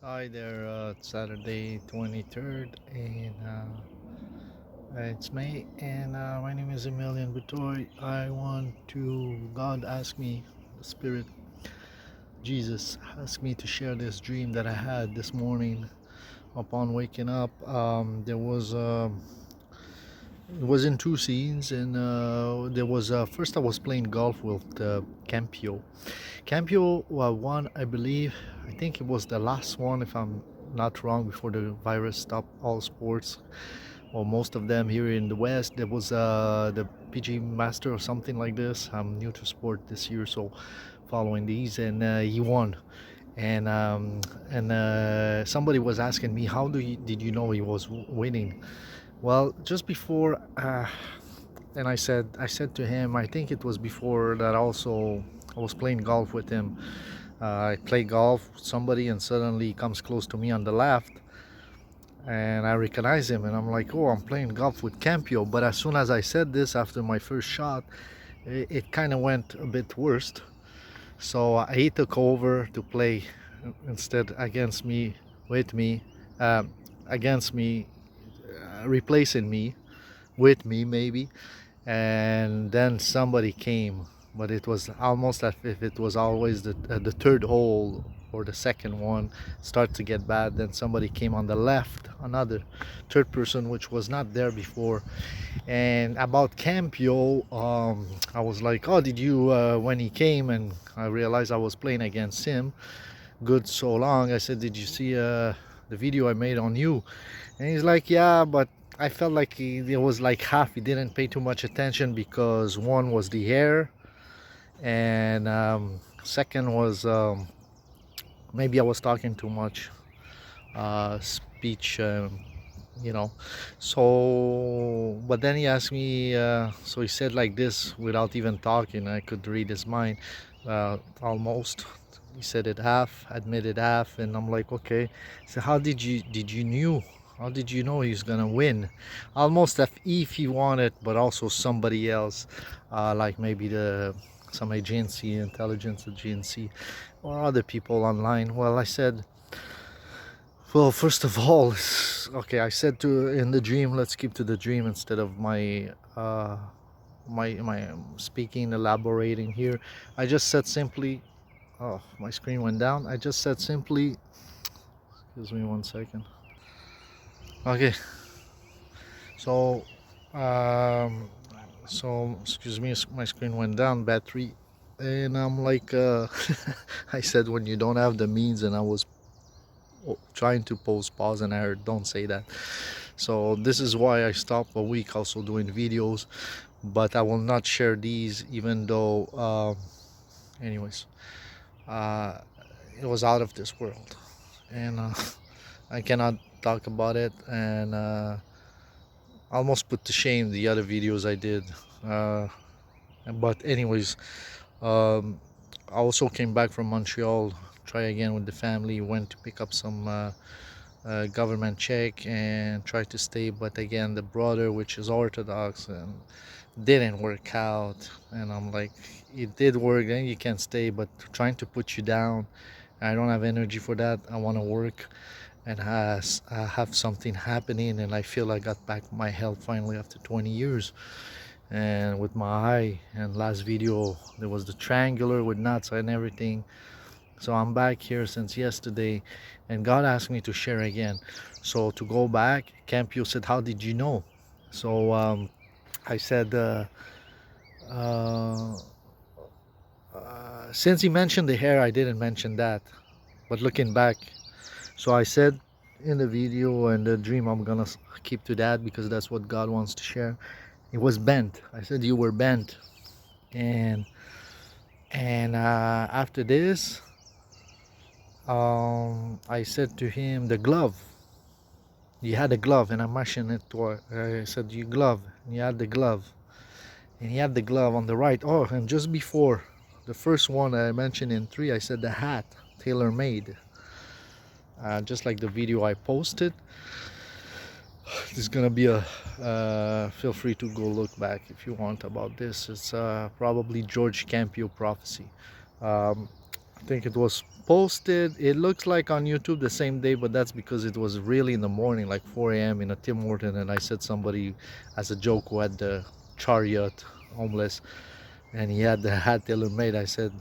Hi there, it's Saturday 23rd, and it's May, and my name is Emilian Butoy. God asked me, the Spirit, Jesus asked me to share this dream that I had this morning upon waking up. It was in two scenes, and there was first I was playing golf with Campio. Campio won, I believe. I think it was the last one, if I'm not wrong, before the virus stopped all sports or most of them here in the West. There was the PG Master or something like this. I'm new to sport this year, so following these, and he won. And somebody was asking me, how did you know he was winning? Well, just before, and I said to him, I think it was before that also. I was playing golf with him. I play golf with somebody, and suddenly he comes close to me on the left, and I recognize him, and I'm like, oh, I'm playing golf with Campio. But as soon as I said this, after my first shot, it kind of went a bit worse. So he took over to play instead against me, with me, uh, against me, replacing me, with me maybe. And then somebody came, but it was almost as if it was always the third hole or the second one start to get bad. Then somebody came on the left, another third person which was not there before. And about Campio, I was like, oh, did you when he came and I realized I was playing against him good so long, I said, did you see the video I made on you? And he's like, yeah, but I felt like it was like half. He didn't pay too much attention because one was the hair, and second was maybe I was talking too much speech, you know. So, but then he asked me, so he said like this without even talking. I could read his mind almost. He said it half, admitted half, and I'm like, okay. So how did you knew? How did you know he's gonna win? Almost as if he wanted, but also somebody else, like maybe some agency, intelligence agency, or other people online. Well, I said, well, first of all, okay, I said to in the dream, let's keep to the dream instead of my speaking, elaborating here. I just said simply, oh, my screen went down. I just said simply, excuse me one second. Okay, so um, excuse me, my screen went down, battery, and I'm like, I said when you don't have the means, and I was trying to post pause, and I heard don't say that. So this is why I stopped a week also doing videos, but I will not share these, even though anyways, uh, it was out of this world, and I cannot talk about it, and almost put to shame the other videos I did. uh, but anyways, um, I also came back from Montreal, try again with the family, went to pick up some government check and try to stay, but again the brother, which is Orthodox, and didn't work out. And I'm like, it did work, then you can stay, but trying to put you down, I don't have energy for that. I want to work and have something happening, and I feel I got back my health finally after 20 years. And with my eye, and last video there was the triangular with nuts and everything. So I'm back here since yesterday, and God asked me to share again. So to go back, Campio said, how did you know? So I said, uh, since he mentioned the hair, I didn't mention that. But looking back, so I said in the video and the dream, I'm gonna keep to that because that's what God wants to share. It was bent. I said you were bent, and after this, I said to him the glove. You had a glove, and I mentioned it to I said you glove. And you had the glove, and he had the glove on the right. Oh, and just before the first one I mentioned in 3, I said the hat, tailor made. Just like the video I posted. There's gonna be a feel free to go look back if you want about this. It's probably George Campio Prophecy. I think it was posted, it looks like on YouTube the same day, but that's because it was really in the morning, like 4 a.m. in a Tim Horton, and I said somebody as a joke who had the chariot, homeless, and he had the hat tailor made. I said,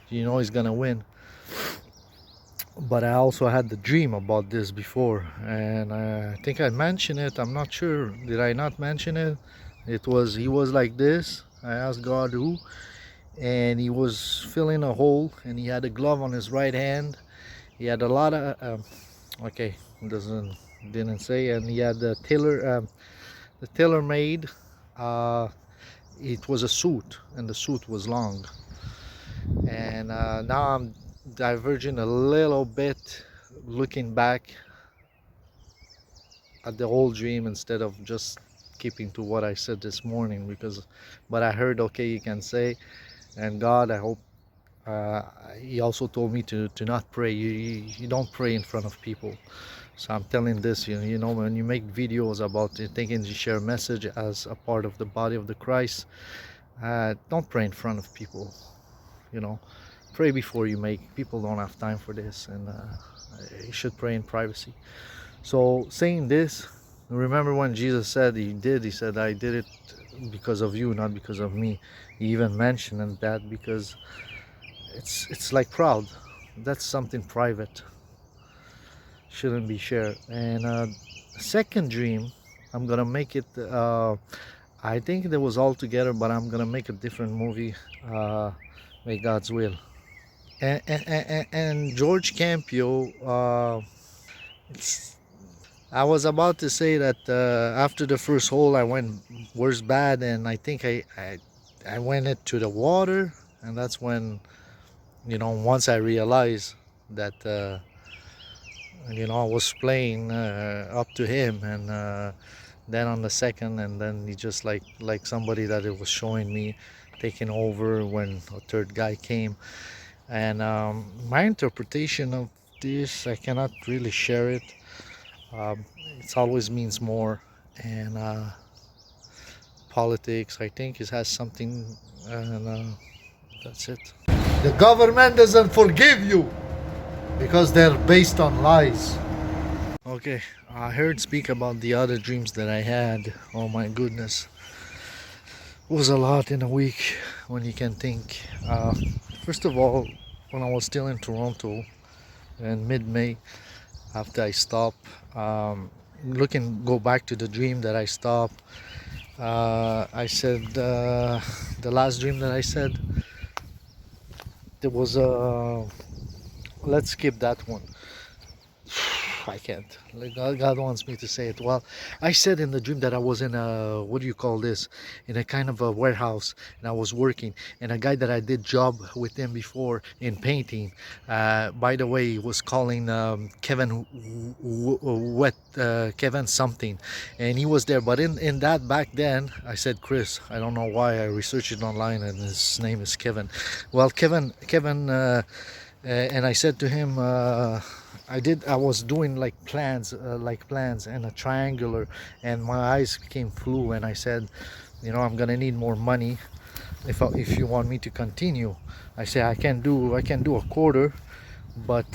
you know, he's gonna win. But I also had the dream about this before, and I think I mentioned it. I'm not sure. Did I not mention it? He was like this. I asked God who, and he was filling a hole, and he had a glove on his right hand. He had a lot of okay, doesn't didn't say, and he had the tailor made. Uh, it was a suit, and the suit was long. And now I'm diverging a little bit, looking back at the whole dream instead of just keeping to what I said this morning, because but I heard, okay, you can say, and God, I hope he also told me to not pray. You don't pray in front of people. So I'm telling this, you know, when you make videos about it, thinking you share a message as a part of the body of the Christ, don't pray in front of people, you know. Pray before you make. People don't have time for this, and you should pray in privacy. So saying this, remember when Jesus said he said, I did it because of you, not because of me. He even mentioned that because it's like proud. That's something private, shouldn't be shared. And second dream, I'm gonna make it I think it was all together, but I'm gonna make a different movie. May God's will. And George Campio, it's, I was about to say that after the first hole I went worse bad, and I think I went into the water, and that's when, you know, once I realized that you know, I was playing up to him, and then on the second, and then he just like somebody that it was showing me taking over when a third guy came. And my interpretation of this, I cannot really share it. It always means more, and politics, I think it has something, and that's it. The government doesn't forgive you because they're based on lies. Okay, I heard speak about the other dreams that I had. Oh my goodness, it was a lot in a week when you can think. First of all, when I was still in Toronto in mid-May, after I stopped, go back to the dream that I stopped. I said the last dream that I said, there was a. Let's skip that one. I can't. Like, God wants me to say it. Well, I said in the dream that I was in a, what do you call this? In a kind of a warehouse, and I was working. And a guy that I did job with him before in painting, by the way, he was calling Kevin Kevin something, and he was there. But in that back then, I said Chris. I don't know why. I researched it online, and his name is Kevin. Well, Kevin. And I said to him, I was doing like plans and a triangular, and my eyes became flu, and I said, you know, I'm gonna need more money if you want me to continue. I say I can do a quarter, but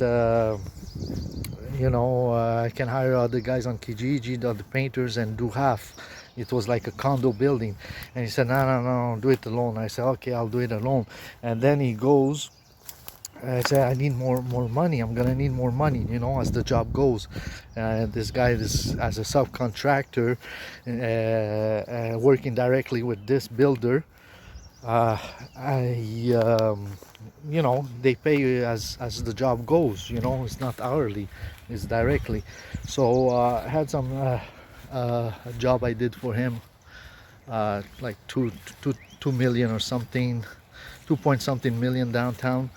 you know, I can hire other guys on Kijiji, the other painters, and do half. It was like a condo building, and he said, no, do it alone. I said, okay, I'll do it alone. And then he goes, I said, I need more money. I'm gonna need more money, you know, as the job goes. This guy is as a subcontractor, working directly with this builder. I, you know, they pay you as the job goes. You know, it's not hourly, it's directly. So I had some a job I did for him, like 2 million or something, 2 point something million downtown.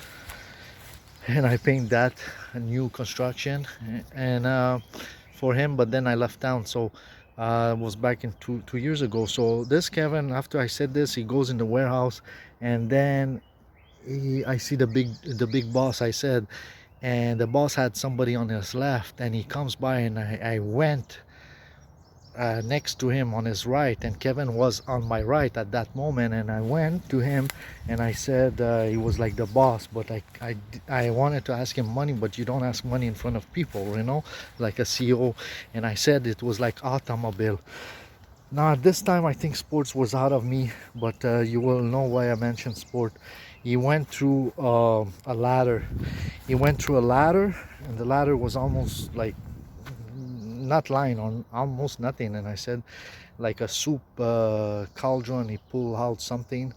And I paint that a new construction and for him, but then I left town, so it was back in two years ago. So this Kevin, after I said this, he goes in the warehouse, and then I see the big boss, I said, and the boss had somebody on his left, and he comes by, and I went next to him on his right, and Kevin was on my right at that moment. And I went to him and I said, he was like the boss, but I wanted to ask him money, but you don't ask money in front of people, you know, like a CEO. And I said it was like automobile. Now at this time I think sports was out of me, but you will know why I mentioned sport. He went through a ladder. He went through a ladder, and the ladder was almost like not lying on almost nothing. And I said, like a soup cauldron, he pulled out something,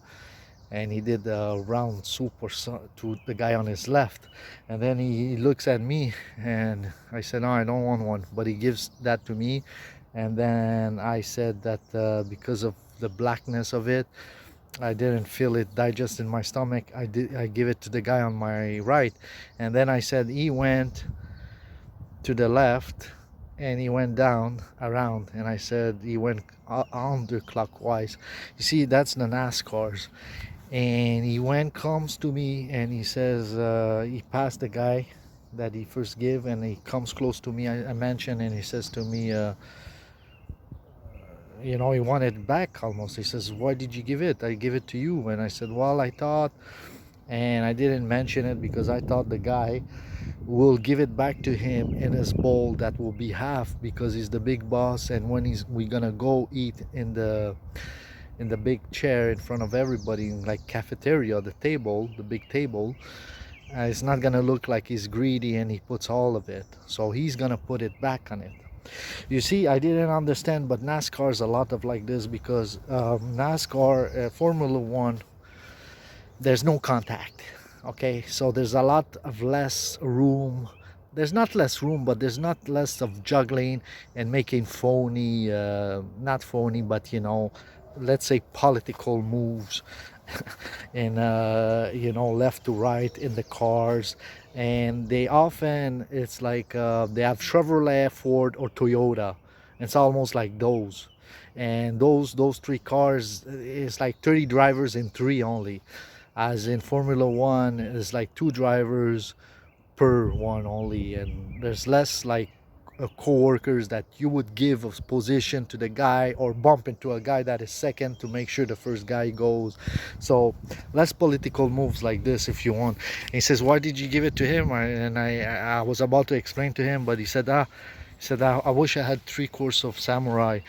and he did a round soup or so to the guy on his left. And then he looks at me, and I said, no, I don't want one, but he gives that to me. And then I said that because of the blackness of it, I didn't feel it digest in my stomach. I give it to the guy on my right. And then I said he went to the left, and he went down around, and I said he went counterclockwise. You see, that's the NASCARs. And he went, comes to me, and he says, he passed the guy that he first gave, and he comes close to me, I mentioned, and he says to me, you know, he wanted it back almost. He says, why did you give it? I give it to you. And I said, well, I thought, and I didn't mention it because I thought the guy will give it back to him in his bowl that will be half, because he's the big boss. And when we're gonna go eat in the big chair in front of everybody, in like cafeteria, the table, the big table, it's not gonna look like he's greedy and he puts all of it. So he's gonna put it back on it. You see, I didn't understand, but NASCAR is a lot of like this, because NASCAR, Formula One, there's no contact. Okay, so there's a lot of less room. There's not less room, but there's not less of juggling and making phony, not phony, but you know, let's say political moves and you know, left to right in the cars. And they often, it's like they have Chevrolet, Ford, or Toyota. It's almost like those. And those three cars is like 30 drivers in three only, as in Formula One is like two drivers per one only. And there's less like co-workers that you would give a position to the guy or bump into a guy that is second to make sure the first guy goes. So less political moves like this if you want. And he says, why did you give it to him? I was about to explain to him, but he said, I wish I had 3 courses of samurai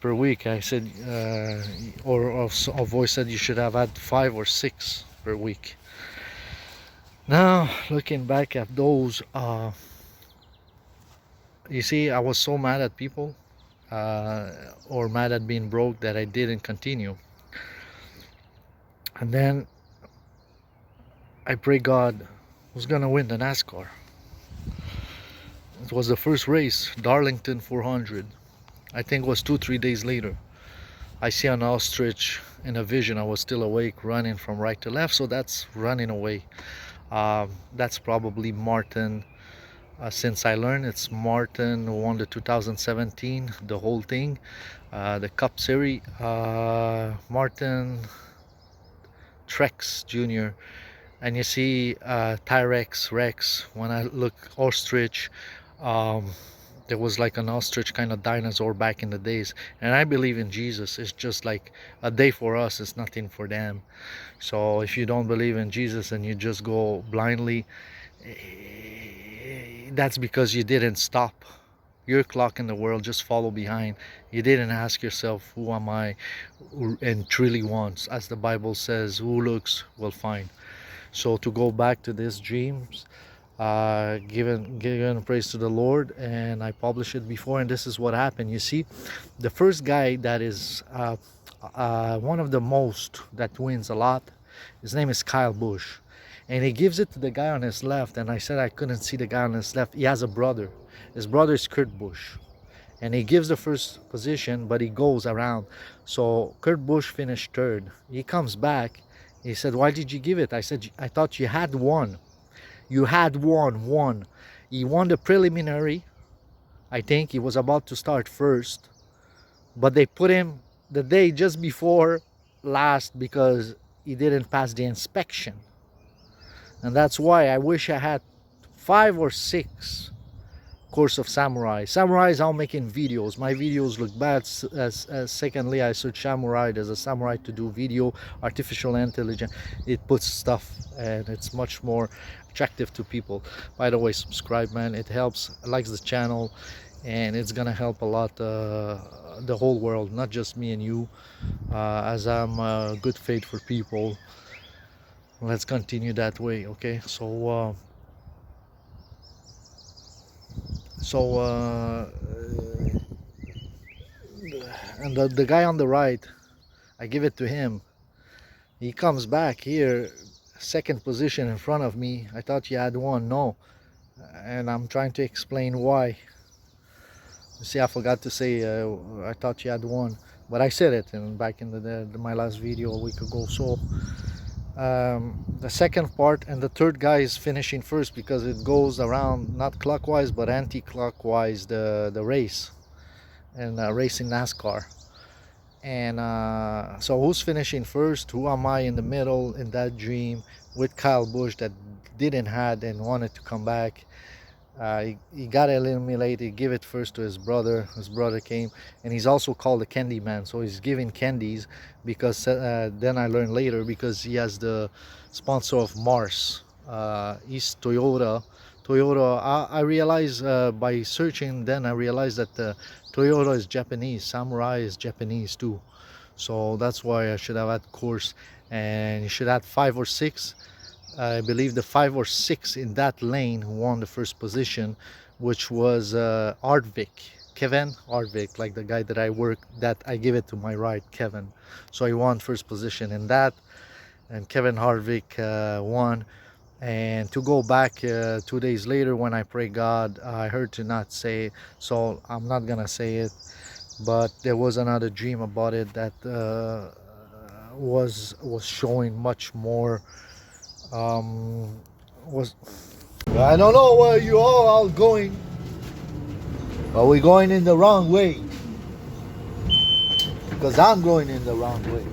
per week. I said, or a voice said you should have had 5 or 6 per week. Now looking back at those, you see, I was so mad at people, or mad at being broke, that I didn't continue. And then I pray God who's gonna win the NASCAR. It was the first race, Darlington 400. I think it was 2-3 days later. I see an ostrich in a vision. I was still awake, running from right to left, so that's running away. That's probably Martin. Since I learned, it's Martin who won the 2017, the whole thing, the Cup Series. Martin Trex Jr. And you see Tyrex, Rex. When I look, ostrich, there was like an ostrich kind of dinosaur back in the days. And I believe in Jesus. It's just like a day for us, it's nothing for them. So if you don't believe in Jesus and you just go blindly, that's because you didn't stop your clock in the world, just follow behind. You didn't ask yourself, who am I, and truly wants, as the Bible says, who looks will find. So to go back to these dreams, giving praise to the Lord, and I published it before, and this is what happened. You see, the first guy that is one of the most that wins a lot, his name is Kyle Busch, and he gives it to the guy on his left. And I said I couldn't see the guy on his left. He has a brother. His brother is Kurt Busch, and he gives the first position, but he goes around. So Kurt Busch finished third. He comes back. He said, why did you give it? I said, I thought you had won. You had won. He won the preliminary. I think he was about to start first, but they put him the day just before last because he didn't pass the inspection. And that's why I wish I had 5 or 6 course of samurai. Samurais are making videos. My videos look bad. Secondly, I search samurai. There's a samurai to do video, artificial intelligence. It puts stuff and it's much more attractive to people. By the way, subscribe, man. It helps. Likes the channel, and it's gonna help a lot the whole world, not just me and you. As I'm good faith for people. Let's continue that way, okay? So and the guy on the right, I give it to him. He comes back here, second position in front of me. I thought you had one. No, and I'm trying to explain why. You see, I forgot to say I thought you had one, but I said it back in my last video a week ago. So the second part and the third guy is finishing first because it goes around not clockwise but anti-clockwise the race and racing NASCAR. And so who's finishing first? Who am I in the middle in that dream with Kyle Busch that didn't had and wanted to come back? He got eliminated. Give it first to his brother. His brother came, and he's also called the Candy Man. So he's giving candies because then I learned later because he has the sponsor of Mars. He's Toyota. Toyota. I realized by searching. Then I realized that Toyota is Japanese. Samurai is Japanese too. So that's why I should have had course, and you should have 5 or 6. I believe the 5 or 6 in that lane who won the first position, which was Kevin Harvick, like the guy that I work, that I give it to my right, Kevin. So he won first position in that, and Kevin Harvick won. And to go back 2 days later when I pray God, I heard to not say it, so I'm not gonna say it. But there was another dream about it that was showing much more. Was I don't know where you all going, but we're going in the wrong way because I'm going in the wrong way.